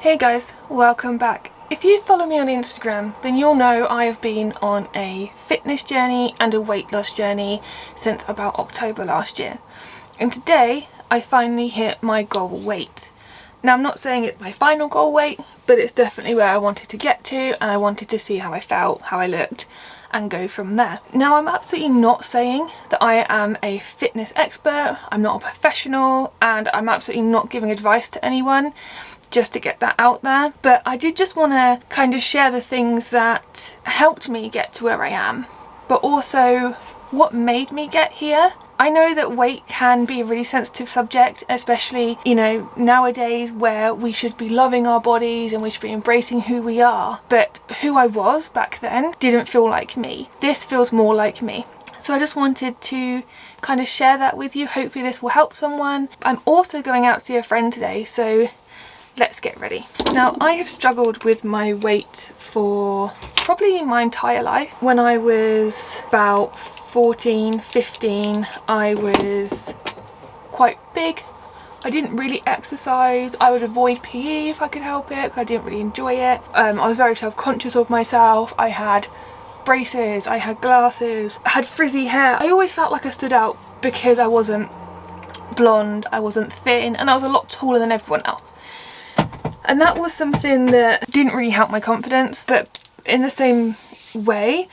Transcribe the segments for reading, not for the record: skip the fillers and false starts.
Hey guys, welcome back. If you follow me on Instagram, then you'll know I have been on a fitness journey and a weight loss journey since about October last year. And today I finally hit my goal weight. Now I'm not saying it's my final goal weight, but it's definitely where I wanted to get to, and I wanted to see how I felt, how I looked, and go from there. Now I'm absolutely not saying that I am a fitness expert, I'm not a professional, and I'm absolutely not giving advice to anyone, just to get that out there. But I did just want to kind of share the things that helped me get to where I am, but also what made me get here. I know that weight can be a really sensitive subject, especially, you know, nowadays where we should be loving our bodies and we should be embracing who we are. But who I was back then didn't feel like me. This feels more like me. So I just wanted to kind of share that with you. Hopefully this will help someone. I'm also going out to see a friend today, so let's get ready. Now, I have struggled with my weight for probably my entire life. When I was about 14, 15, I was quite big. I didn't really exercise. I would avoid PE if I could help it because I didn't really enjoy it. I was very self-conscious of myself. I had braces, I had glasses, I had frizzy hair. I always felt like I stood out because I wasn't blonde, I wasn't thin, and I was a lot taller than everyone else. And that was something that didn't really help my confidence, but in the same way,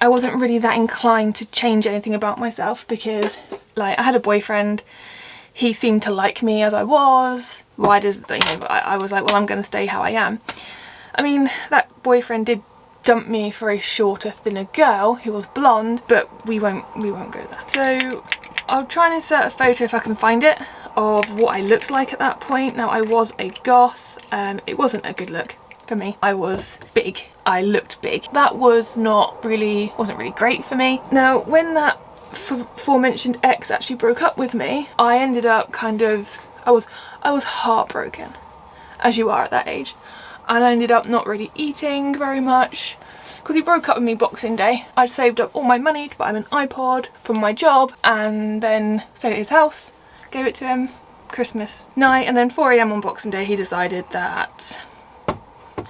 I wasn't really that inclined to change anything about myself because, like, I had a boyfriend, he seemed to like me as I was. Why does, you know, I was like, well, I'm going to stay how I am. I mean, that boyfriend did dump me for a shorter, thinner girl who was blonde, but we won't go there. So I'll try and insert a photo if I can find it of what I looked like at that point. Now, I was a goth. It wasn't a good look for me. I was big. I looked big. That wasn't really great for me. Now, when that aforementioned ex actually broke up with me, I ended up I was heartbroken, as you are at that age. And I ended up not really eating very much because he broke up with me Boxing Day. I'd saved up all my money to buy him an iPod from my job and then stayed at his house, gave it to him Christmas night, and then 4 AM on Boxing Day he decided that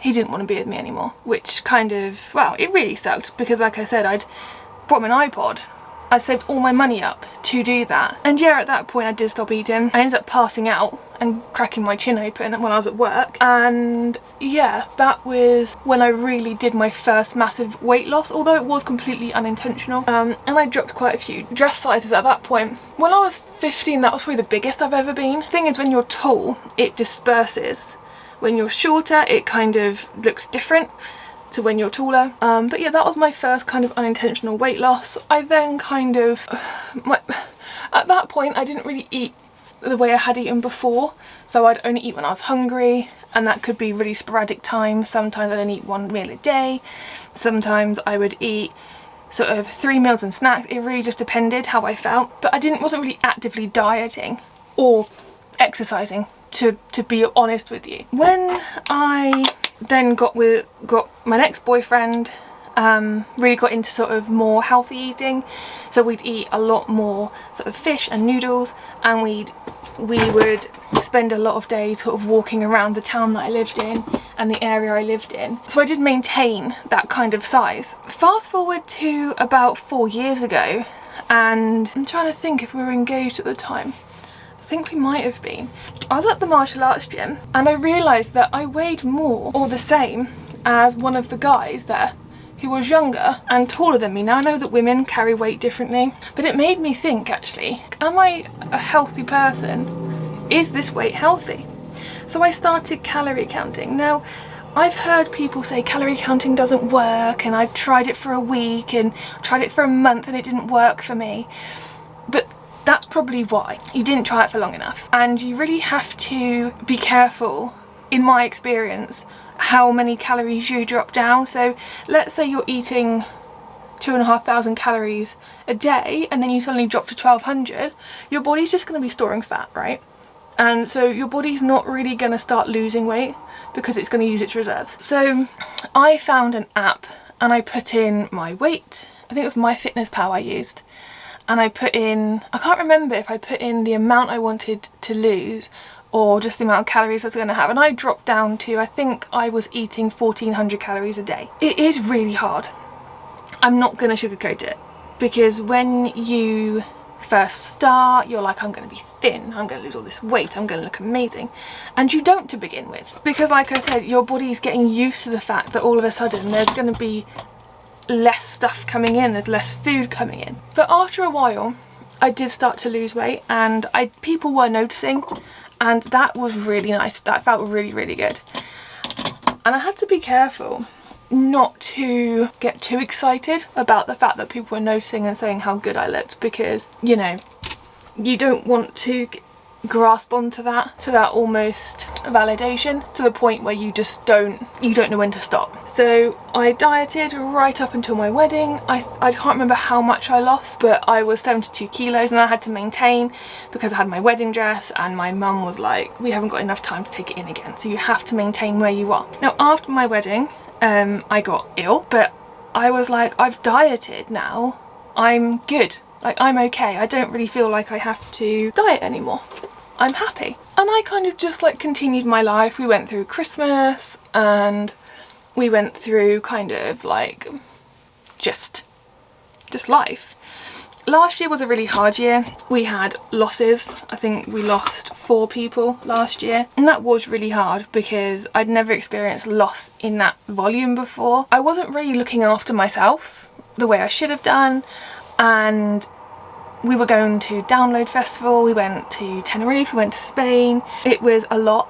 he didn't want to be with me anymore, which kind of, well, it really sucked because, like I said, I'd brought him an iPod. I saved all my money up to do that. And yeah, at that point I did stop eating. I ended up passing out and cracking my chin open when I was at work. And yeah, that was when I really did my first massive weight loss, although it was completely unintentional. And I dropped quite a few dress sizes at that point. When I was 15, that was probably the biggest I've ever been. The thing is, when you're tall, it disperses. When you're shorter, it kind of looks different to when you're taller. But yeah, that was my first kind of unintentional weight loss. I then kind of, at that point I didn't really eat the way I had eaten before, so I'd only eat when I was hungry, and that could be really sporadic times. Sometimes I'd only eat one meal a day, sometimes I would eat sort of 3 meals and snacks. It really just depended how I felt, but I wasn't really actively dieting or exercising, to be honest with you. When I then got my next boyfriend, really got into sort of more healthy eating, so we'd eat a lot more sort of fish and noodles, and we would spend a lot of days sort of walking around the town that I lived in and the area I lived in. So I did maintain that kind of size. Fast forward to about 4 years ago, and I'm trying to think if we were engaged at the time. I think we might have been. I was at the martial arts gym and I realised that I weighed more or the same as one of the guys there who was younger and taller than me. Now, I know that women carry weight differently, but it made me think, actually, am I a healthy person? Is this weight healthy? So I started calorie counting. Now, I've heard people say calorie counting doesn't work, and I tried it for a week and tried it for a month and it didn't work for me. But that's probably why. You didn't try it for long enough. And you really have to be careful, in my experience, how many calories you drop down. So let's say you're eating 2,500 calories a day and then you suddenly drop to 1,200, your body's just going to be storing fat, right? And so your body's not really going to start losing weight because it's going to use its reserves. So I found an app and I put in my weight. I think it was MyFitnessPal I used. And I put in, I can't remember if I put in the amount I wanted to lose or just the amount of calories I was going to have, and I dropped down to, I think I was eating 1400 calories a day. It is really hard. I'm not going to sugarcoat it, because when you first start, you're like, I'm going to be thin, I'm going to lose all this weight, I'm going to look amazing, and you don't to begin with, because like I said, your body's getting used to the fact that all of a sudden there's going to be less stuff coming in, there's less food coming in. But after a while I did start to lose weight, and people were noticing, and that was really nice. That felt really, really good. And I had to be careful not to get too excited about the fact that people were noticing and saying how good I looked, because, you know, you don't want to grasp onto that, to that almost validation, to the point where you just don't know when to stop. So I dieted right up until my wedding. I can't remember how much I lost, but I was 72 kilos, and I had to maintain because I had my wedding dress, and my mum was like, we haven't got enough time to take it in again, so you have to maintain where you are. Now after my wedding, I got ill, but I was like, I've dieted now, I'm good, like I'm okay, I don't really feel like I have to diet anymore, I'm happy. And I kind of just like continued my life. We went through Christmas, and we went through kind of like just life. Last year was a really hard year. We had losses. I think we lost 4 people last year, and that was really hard because I'd never experienced loss in that volume before. I wasn't really looking after myself the way I should have done, and we were going to Download Festival, we went to Tenerife, we went to Spain. It was a lot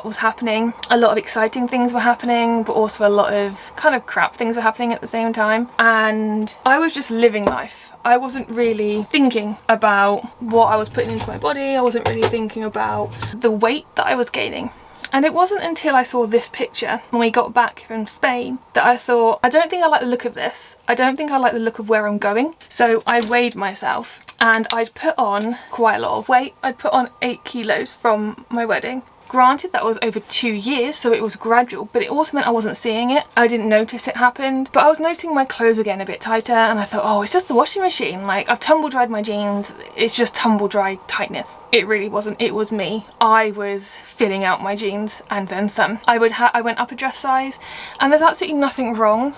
was happening. A lot of exciting things were happening, but also a lot of kind of crap things were happening at the same time. And I was just living life. I wasn't really thinking about what I was putting into my body. I wasn't really thinking about the weight that I was gaining. And it wasn't until I saw this picture when we got back from Spain that I thought, I don't think I like the look of this. I don't think I like the look of where I'm going. So I weighed myself, and I'd put on quite a lot of weight. I'd put on 8 kilos from my wedding. Granted, that was over 2 years, so it was gradual, but it also meant I wasn't seeing it. I didn't notice it happened, but I was noticing my clothes were getting a bit tighter, and I thought, oh, it's just the washing machine. Like, I've tumble dried my jeans. It's just tumble dry tightness. It really wasn't. It was me. I was filling out my jeans and then some. I went up a dress size, and there's absolutely nothing wrong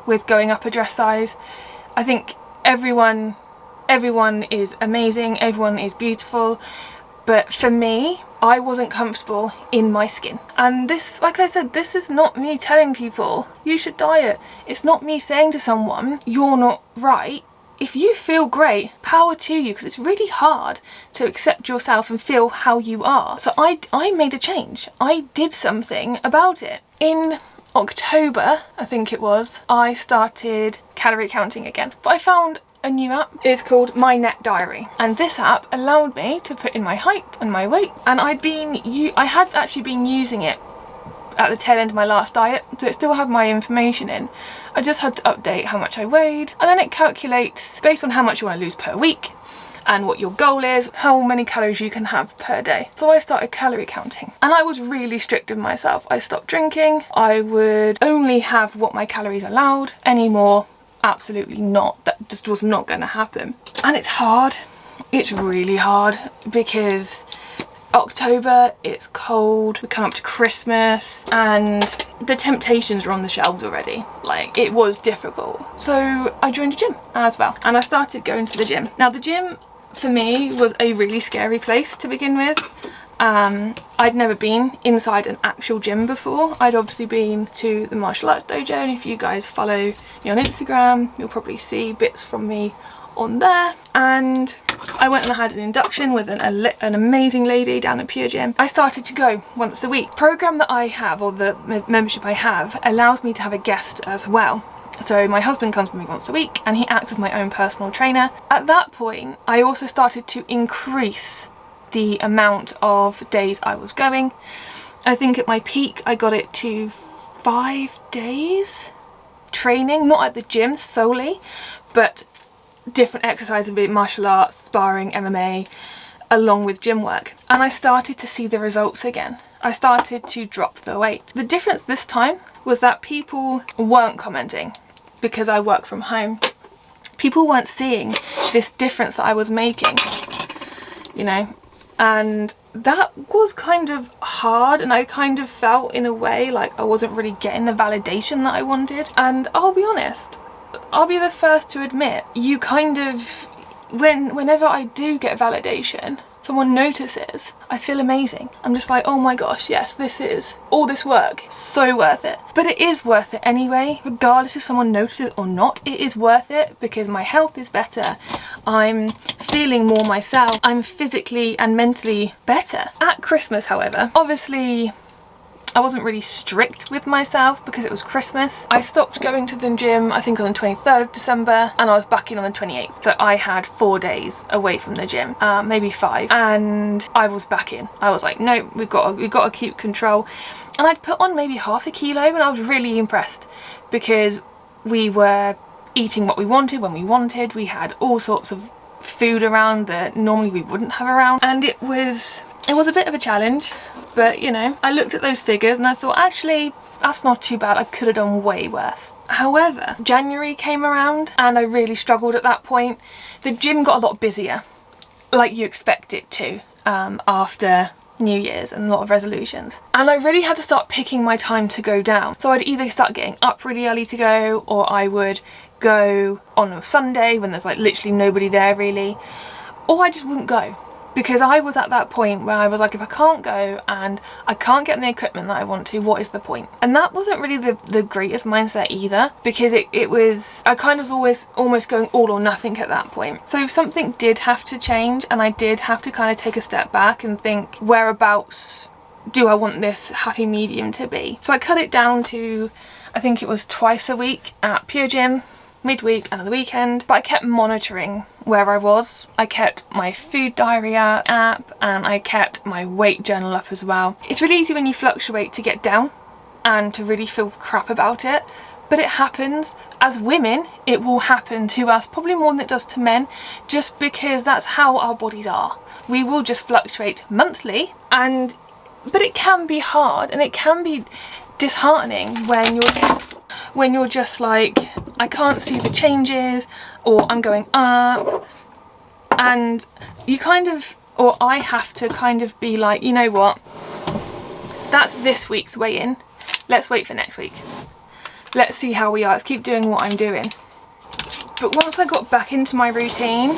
with going up a dress size. I think everyone is amazing. Everyone is beautiful. But for me, I wasn't comfortable in my skin. And this, like I said, this is not me telling people you should diet. It's not me saying to someone, you're not right. If you feel great, power to you, because it's really hard to accept yourself and feel how you are. So I made a change. I did something about it. In October, I think it was, I started calorie counting again. But I found a new app. It's called My Net Diary, and this app allowed me to put in my height and my weight, and I had actually been using it at the tail end of my last diet, so it still had my information in. I just had to update how much I weighed, and then it calculates based on how much you want to lose per week and what your goal is, how many calories you can have per day. So I started calorie counting, and I was really strict with myself. I stopped drinking. I would only have what my calories allowed. Anymore, absolutely not. That just was not going to happen. And it's hard. It's really hard, because October, it's cold, we come up to Christmas, and the temptations are on the shelves already. Like, it was difficult. So I joined a gym as well, and I started going to the gym. Now the gym for me was a really scary place to begin with. I'd never been inside an actual gym before. I'd obviously been to the martial arts dojo, and if you guys follow me on Instagram, you'll probably see bits from me on there. And I went and I had an induction with an amazing lady down at Pure Gym. I started to go once a week. The program that I have, or the membership I have, allows me to have a guest as well. So my husband comes with me once a week, and he acts as my own personal trainer. At that point, I also started to increase the amount of days I was going. I think at my peak I got it to 5 days training, not at the gym solely, but different exercises, be it martial arts, sparring, MMA, along with gym work. And I started to see the results again. I started to drop the weight. The difference this time was that people weren't commenting because I work from home. People weren't seeing this difference that I was making, you know. And that was kind of hard, and I kind of felt in a way like I wasn't really getting the validation that I wanted. And I'll be honest, I'll be the first to admit, you kind of, whenever I do get validation, someone notices, I feel amazing. I'm just like, oh my gosh, yes, this is all this work, so worth it. But it is worth it anyway, regardless if someone notices or not. It is worth it because my health is better, I'm feeling more myself, I'm physically and mentally better. At Christmas, however, obviously I wasn't really strict with myself because it was Christmas. I stopped going to the gym, I think on the 23rd of December, and I was back in on the 28th. So I had 4 days away from the gym, maybe 5, and I was back in. I was like, no, we've got to keep control. And I'd put on maybe half a kilo, and I was really impressed because we were eating what we wanted when we wanted. We had all sorts of food around that normally we wouldn't have around, and it was a bit of a challenge. But you know, I looked at those figures and I thought, actually, that's not too bad. I could have done way worse. However, January came around and I really struggled at that point. The gym got a lot busier, like you expect it to, after New Year's and a lot of resolutions. And I really had to start picking my time to go down. So I'd either start getting up really early to go, or I would go on a Sunday when there's like literally nobody there really, or I just wouldn't go. Because I was at that point where I was like, if I can't go and I can't get in the equipment that I want to, what is the point? And that wasn't really the greatest mindset either, because it was, I kind of was almost going all or nothing at that point. So something did have to change, and I did have to kind of take a step back and think, whereabouts do I want this happy medium to be? So I cut it down to, I think it was twice a week at Pure Gym, midweek and on the weekend, but I kept monitoring where I was. I kept my food diary app, and I kept my weight journal up as well. It's really easy when you fluctuate to get down and to really feel crap about it, but it happens. As women, it will happen to us probably more than it does to men, just because that's how our bodies are. We will just fluctuate monthly, but it can be hard and it can be disheartening when you're just like, I can't see the changes, or I'm going up, and you kind of, or I have to kind of be like, you know what, that's this week's weigh-in, let's wait for next week, let's see how we are, let's keep doing what I'm doing. But once I got back into my routine,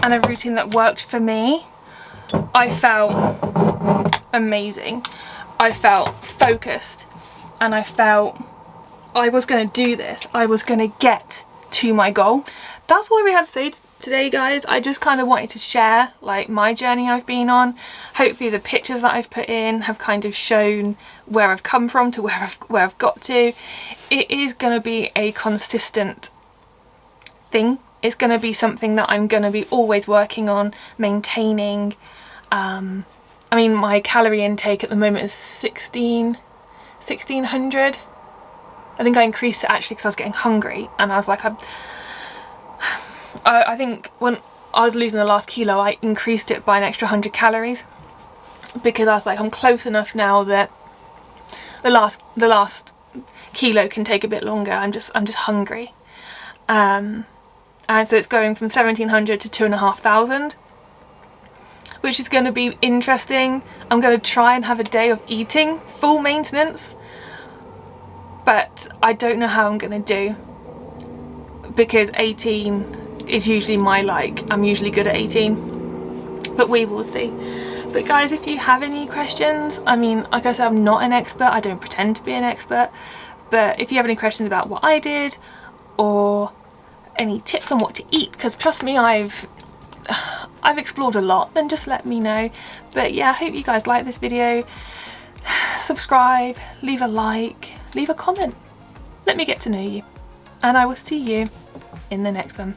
and a routine that worked for me, I felt amazing. I felt focused, and I felt I was going to do this. I was going to get to my goal. That's all we had to say today, guys. I just kind of wanted to share like my journey I've been on. Hopefully the pictures that I've put in have kind of shown where I've come from to where I've got to. It is going to be a consistent thing. It's going to be something that I'm going to be always working on, maintaining. I mean, my calorie intake at the moment is 1600. I think I increased it actually because I was getting hungry, and I was like, I think when I was losing the last kilo, I increased it by an extra 100 calories because I was like, I'm close enough now that the last kilo can take a bit longer. I'm just hungry, and so it's going from 1700 to 2500, which is going to be interesting. I'm going to try and have a day of eating, full maintenance. But I don't know how I'm going to do, because 18 is usually my I'm usually good at 18, but we will see. But guys, if you have any questions, I mean, like I said, I'm not an expert, I don't pretend to be an expert, but if you have any questions about what I did, or any tips on what to eat, because trust me, I've explored a lot, then just let me know. But yeah, I hope you guys like this video. Subscribe, leave a like, leave a comment, let me get to know you, and I will see you in the next one.